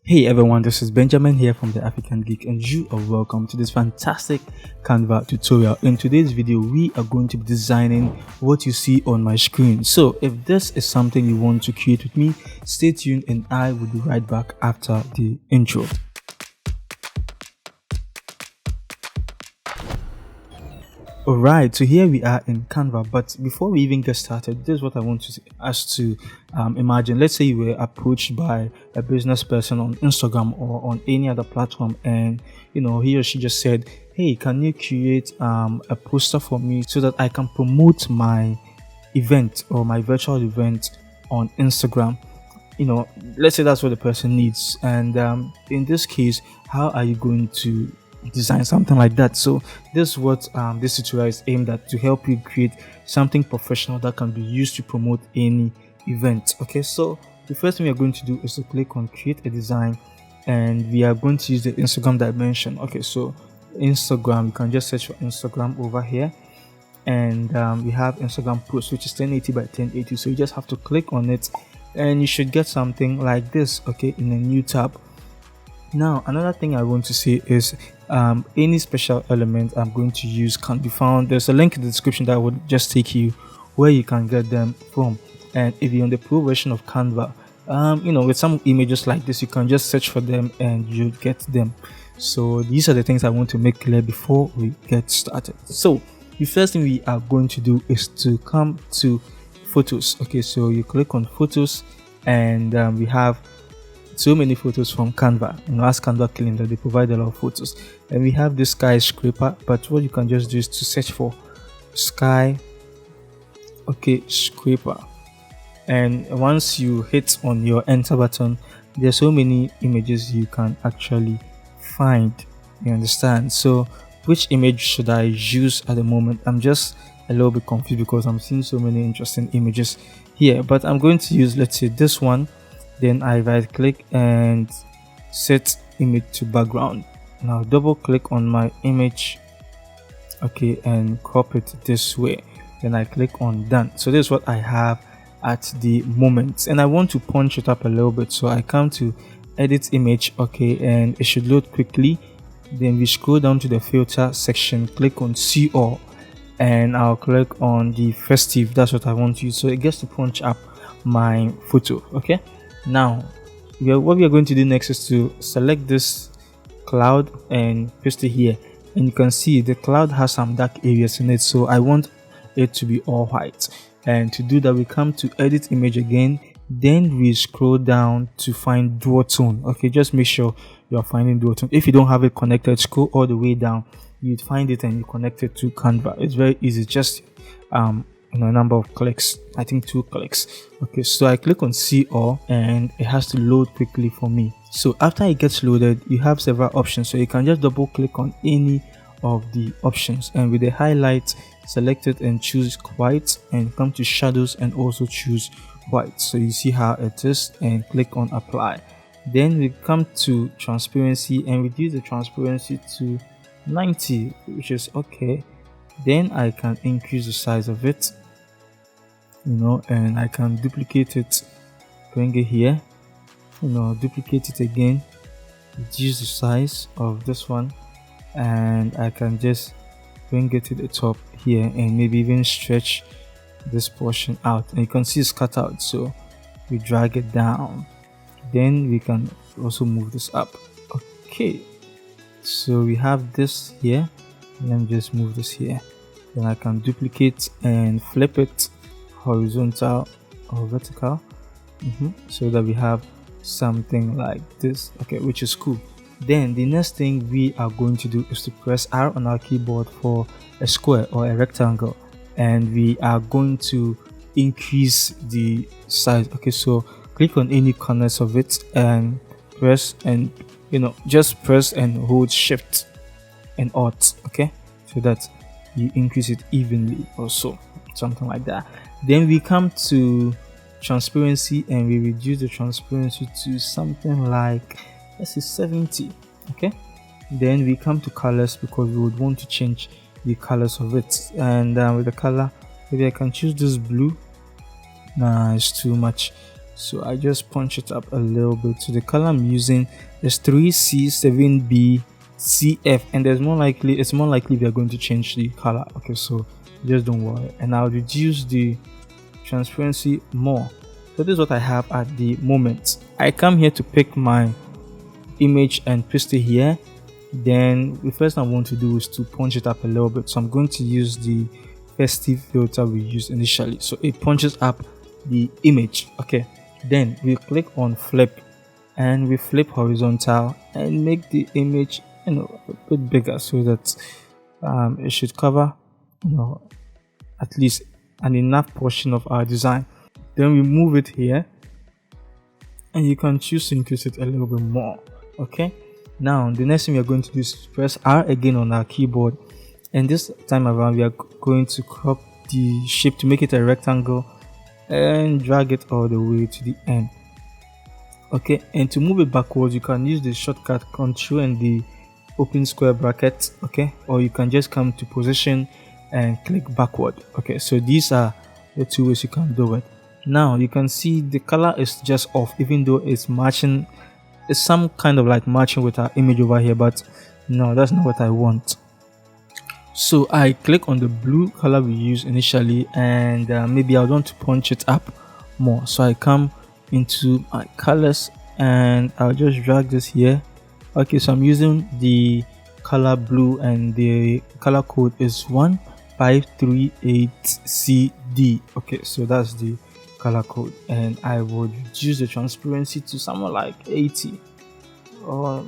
Hey everyone, this is Benjamin here from the African Geek, and you are welcome to this fantastic Canva tutorial. In today's video, we are going to be designing what you see on my screen. So if this is something you want to create with me, stay tuned and I will be right back after the intro. Alright, so here we are in Canva, but before we even get started, this is what I want us to imagine. Let's say you were approached by a business person on Instagram or on any other platform, and he or she just said, hey, can you create a poster for me so that I can promote my event or my virtual event on Instagram? Let's say that's what the person needs, and in this case, how are you going to design something like that? So this is what this tutorial is aimed at, to help you create something professional that can be used to promote any event. Okay, so the first thing we are going to do is to click on create a design, and we are going to use the Instagram dimension. Okay, so Instagram, you can just search for Instagram over here, and we have Instagram post, which is 1080 by 1080. So you just have to click on it and you should get something like this, okay, in a new tab. Now another thing I want to say is any special element I'm going to use can be found. There's a link in the description that would just take you where you can get them from. And if you're on the pro version of Canva, with some images like this, you can just search for them and you get them. So these are the things I want to make clear before we get started. So the first thing we are going to do is to come to photos. Okay, so you click on photos, and we have so many photos from Canva. As Canva claims that they provide a lot of photos, and we have this skyscraper, but what you can just do is to search for sky scraper, and once you hit on your enter button, there's so many images you can actually find. You understand? So which image should I use at the moment? I'm just a little bit confused because I'm seeing so many interesting images here, but I'm going to use, let's say, this one. Then I right click and set image to background. Now double click on my image, okay, and crop it this way. Then I click on done. So this is what I have at the moment, and I want to punch it up a little bit. So I come to edit image, okay, and it should load quickly. Then we scroll down to the filter section, click on see all, and I'll click on the festive. That's what I want to use, so it gets to punch up my photo. Okay, now what we are going to do next is to select this cloud and paste it here, and you can see the cloud has some dark areas in it, so I want it to be all white. And to do that, we come to edit image again, then we scroll down to find dual tone. Okay, just make sure you are finding dual tone. If you don't have it connected, scroll all the way down, you'd find it and you connect it to Canva. It's very easy, just a number of clicks, I think 2 clicks. Okay, so I click on see all, and it has to load quickly for me. So after it gets loaded, you have several options, so you can just double click on any of the options, and with the highlight, select it and choose white, and come to shadows and also choose white. So you see how it is, and click on apply. Then we come to transparency and reduce the transparency to 90, which is okay. Then I can increase the size of it, and I can duplicate it, bring it here, duplicate it again, reduce the size of this one, and I can just bring it to the top here, and maybe even stretch this portion out, and you can see it's cut out, so we drag it down. Then we can also move this up. Okay, so we have this here. Let me just move this here. Then I can duplicate and flip it horizontal or vertical, so that we have something like this, okay, which is cool. Then the next thing we are going to do is to press R on our keyboard for a square or a rectangle, and we are going to increase the size. Okay, so click on any corners of it and press, and just press and hold shift and alt, okay, so that you increase it evenly or so, something like that. Then we come to transparency, and we reduce the transparency to something like, let's say, 70. Okay, then we come to colors, because we would want to change the colors of it, and with the color, maybe I can choose this blue. Nah, it's too much, So I just punch it up a little bit. So the color I'm using is 3C7B CF, and it's more likely we are going to change the color. Okay, so just don't worry. And I'll reduce the transparency more. So this is what I have at the moment. I come here to pick my image and paste it here. Then the first thing I want to do is to punch it up a little bit. So I'm going to use the festive filter we used initially. So it punches up the image. Okay. Then we click on flip and we flip horizontal and make the image a bit bigger so that it should cover at least an enough portion of our design. Then we move it here and you can choose to increase it a little bit more. Okay, now the next thing we are going to do is press R again on our keyboard, and this time around we are going to crop the shape to make it a rectangle and drag it all the way to the end. Okay, and to move it backwards you can use the shortcut Ctrl and the open square bracket. Okay, or you can just come to position and click backward. Okay, so these are the two ways you can do it. Now you can see the color is just off, even though it's matching. It's some kind of like matching with our image over here, but no, that's not what I want. So I click on the blue color we used initially, and maybe I want to punch it up more. So I come into my colors and I'll just drag this here. Okay, so I'm using the color blue and the color code is 1538CD. Okay, so that's the color code, and I would reduce the transparency to somewhere like 80 or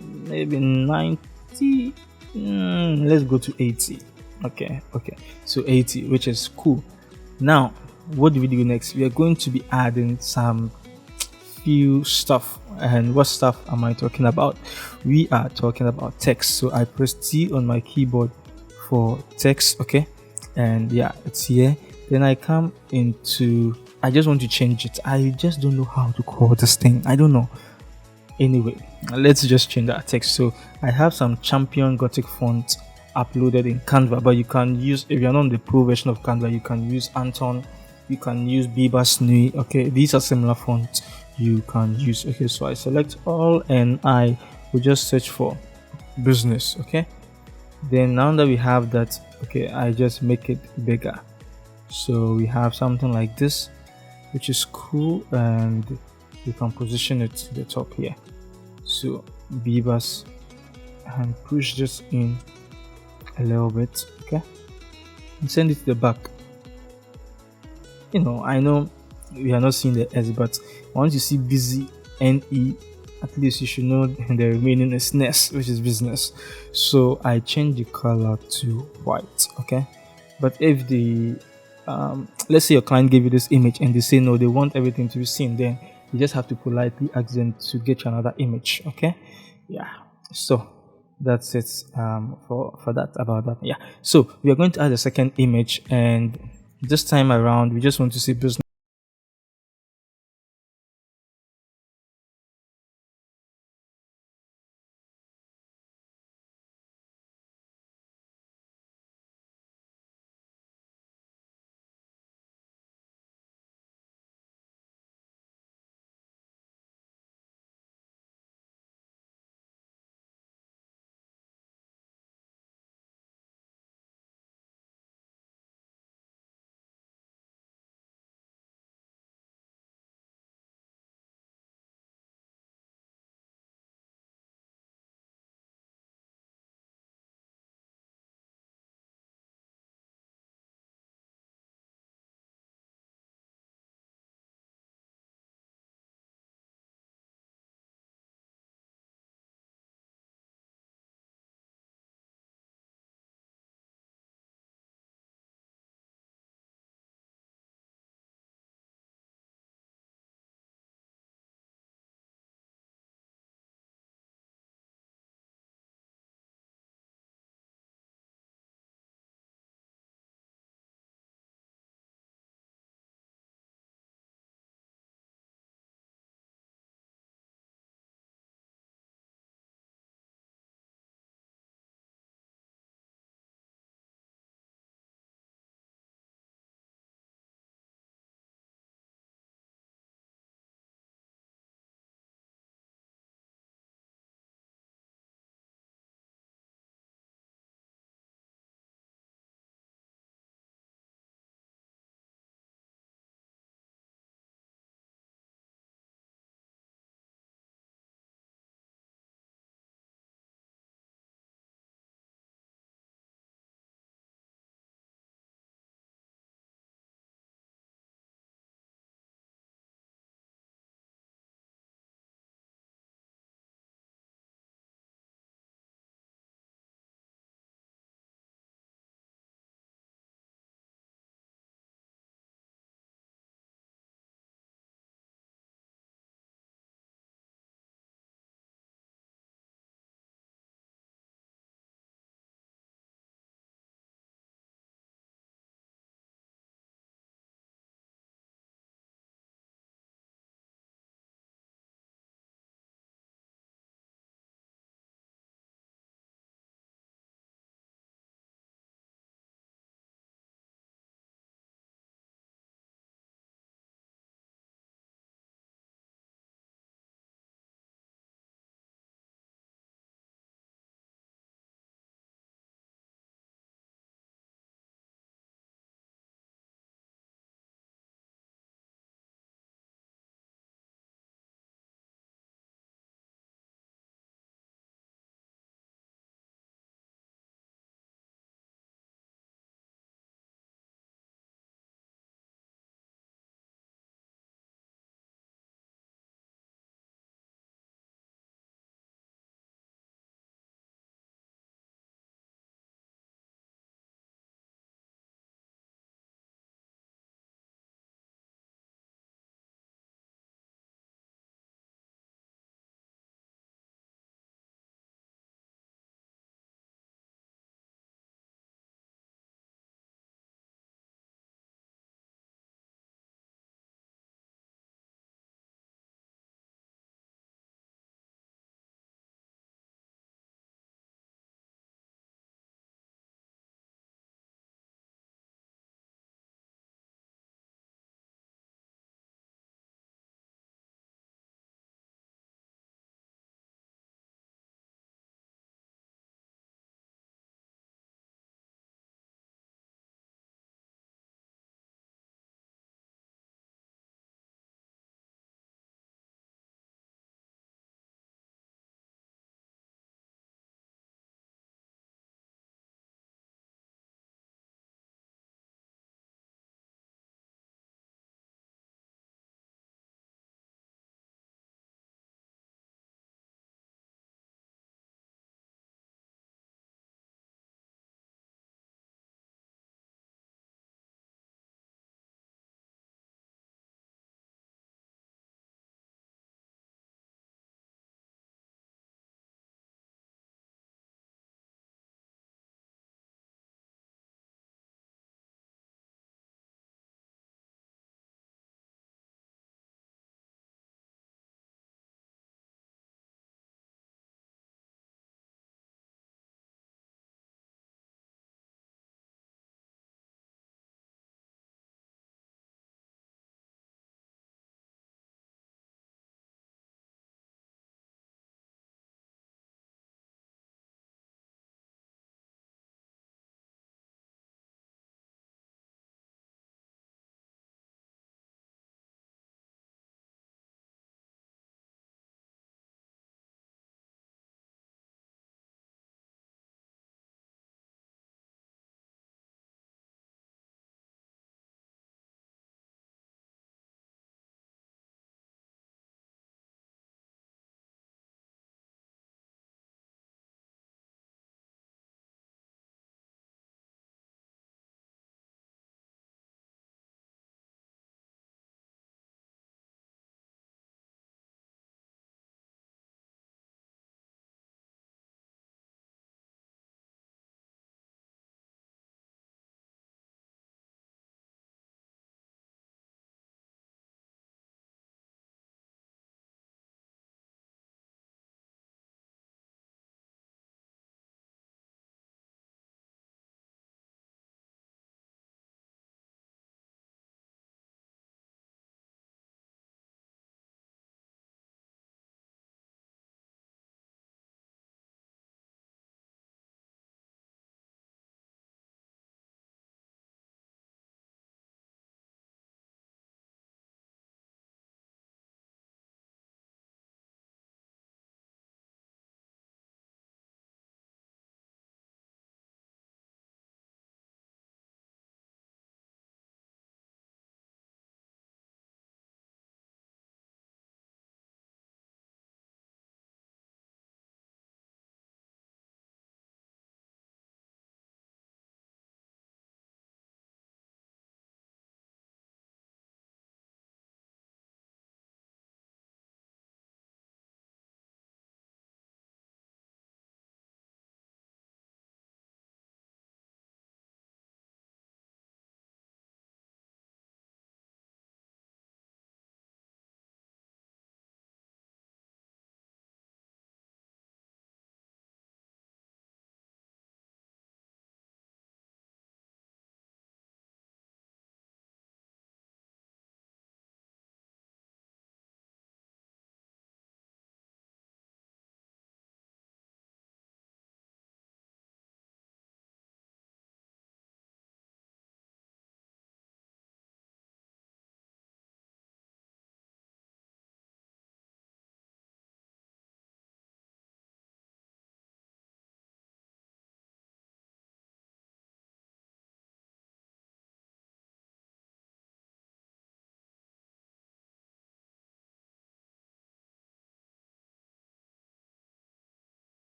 maybe 90. Let's go to 80. Okay, so 80, which is cool. Now what do we do next? We are going to be adding some few stuff. And what stuff am I talking about? We are talking about text. So I press T on my keyboard for text. Okay, and yeah, it's here. Then I come into, I just want to change it. I just don't know how to call this thing. I don't know. Anyway, let's just change that text. So I have some champion gothic font uploaded in Canva, but you can use, if you're not on the pro version of Canva, you can use Anton, you can use Biba Snui. Okay, these are similar fonts you can use. Okay, so I select all and I will just search for business. Okay, then now that we have that, okay, I just make it bigger. So we have something like this, which is cool, and you can position it to the top here. So Bibas, and push this in a little bit. Okay, and send it to the back. I know we are not seeing the S, but once you see busy NE, at least you should know the remaining is NES, which is business. So I change the color to white. Okay, but if the let's say your client gave you this image and they say no, they want everything to be seen, then you just have to politely ask them to get you another image. Okay, yeah, so that's it for that, about that. Yeah, so we are going to add a second image, and this time around we just want to see business.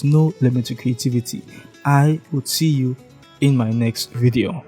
is no limit to creativity. I would see you in my next video.